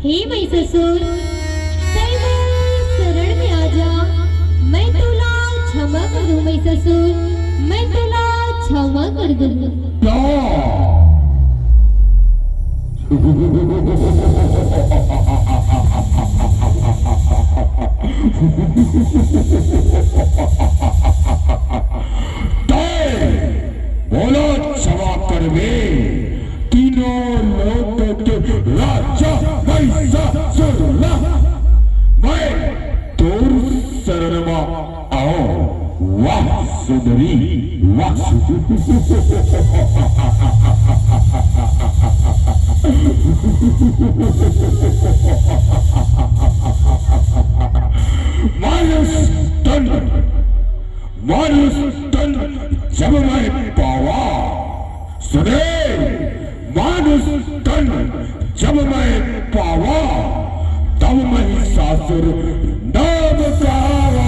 हे महिषासुर, शरण में आजा, मैं तुला क्षमा कर दूं। महिषासुर, मैं तुला क्षमा कर दूं। बोलो क्षमा कर वे तीनों लोग के राजा महिषासुर, मैं तोर शरण में आओ। वाह सुंदरी, वाह मानुष तन जब मैं पावा, सुने मानुष तन जब मैं पावा, तब महिषासुर नाम कहावा।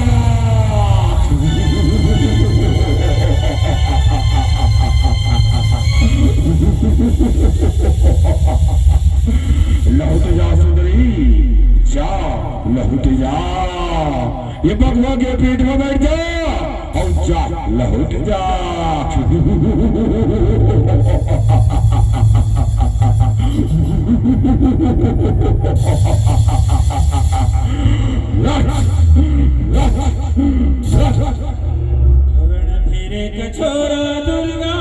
लहुट जा सुंदरी, जा लहुट जा, ये बगवा के पेट में बैठ जा और जा लहुट जा। फिरे कछोरा दुर्गा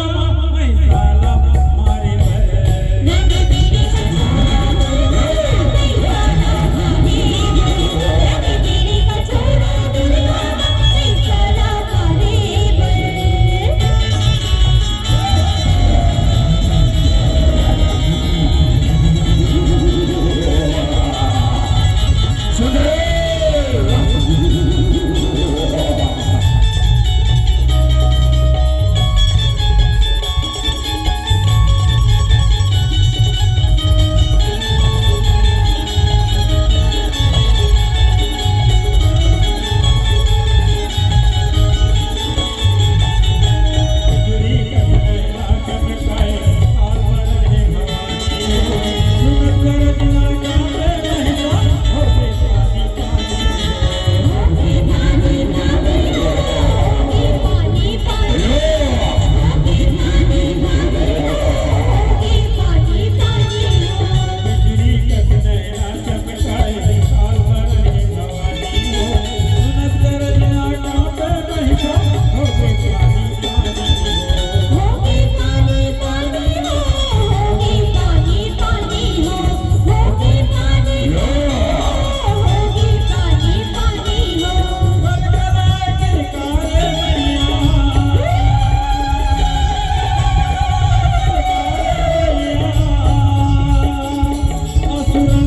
महिषाला मारे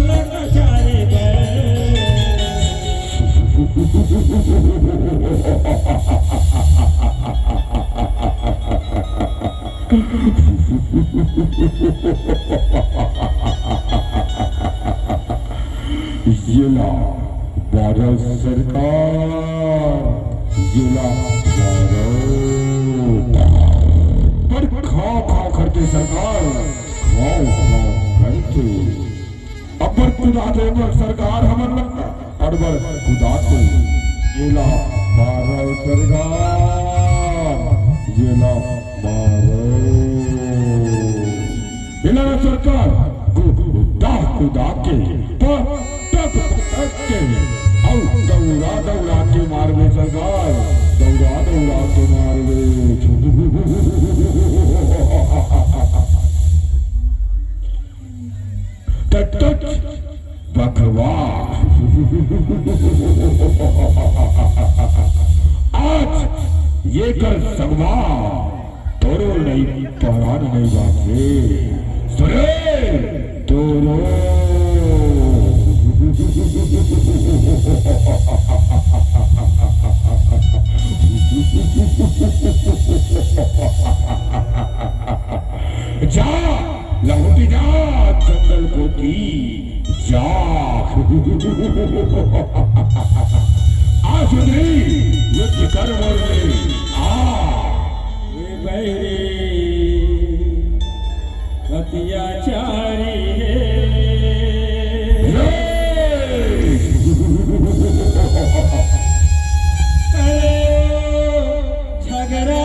कचारे बर जिला भारत सरकार, जिला भारत पर खाओ खाओ करके सरकार, खाओ खाओ करके अबर खुदा दे सरकार हमन अड़बर खुदा दे जिला भारत सरकार, जिला भारत जिला सरकार खुदा खुदा के टक के औ दौड़ा दौड़ा के मारवे सरकार, दौड़ा दौड़ा के मारवे टच बकवास आज ये कर सकवा तोरो नहीं पहरान नहीं बाटे सुरे तोरो जा लहुटी जा जंगल को की जा आज नहीं युद्ध कर बोले ये बहरी अत्याचारी झगड़ा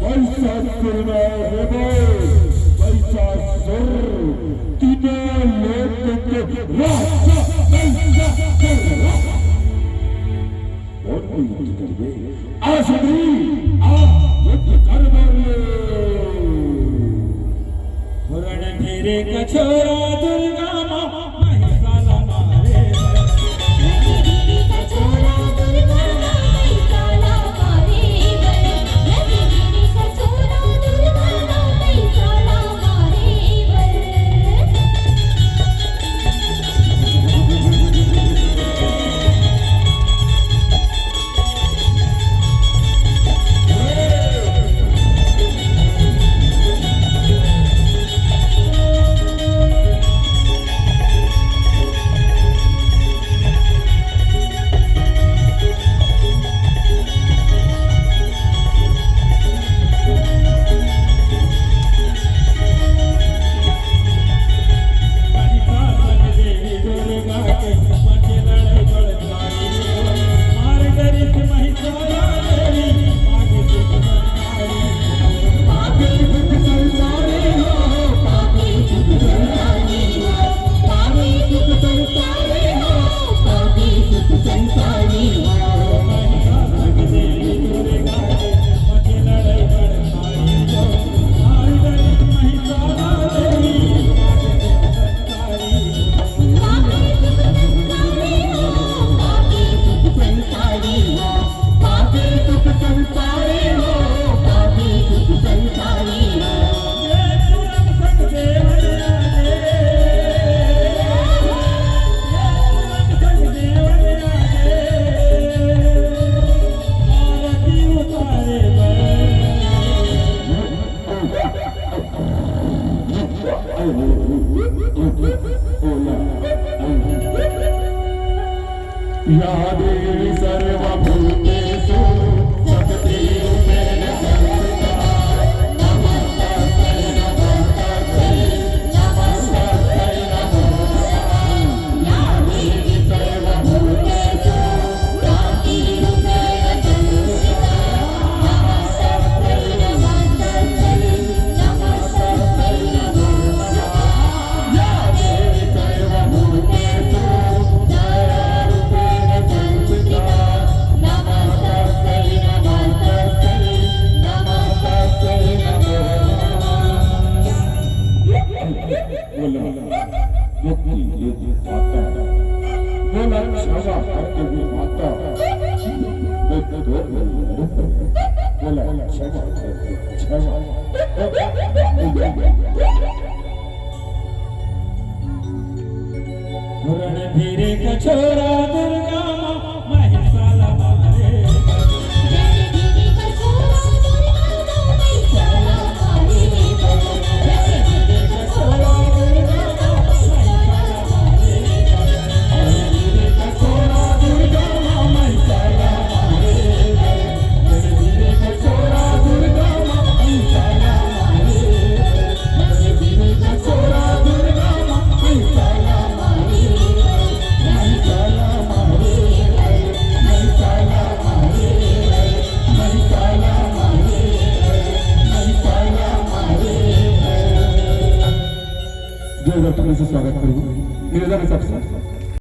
पैसा सुरना है पैसा सुर तीनों लोग के रास्ता पैसा सुर और कोई युद्ध कर दे आज नहीं आप युद्ध कर बोले पुरण फिरे कछोरा दुर्गा माँ महिषाला मारे या देवी सर्वभूतेषु शक्तिरूपेण संस्थिता नमस्तस्यै नमस्तस्यै नमस्तस्यै नमो नमः या देवी सर्वभूतेषु शक्तिरूपेण संस्थिता नमस्तस्यै नमस्तस्यै नमस्तस्यै नमो नमः या देवी सर्वभूतेषु जयरूपेण संस्थिता नमस्तस्यै नमस्तस्यै क्षमा क्षमा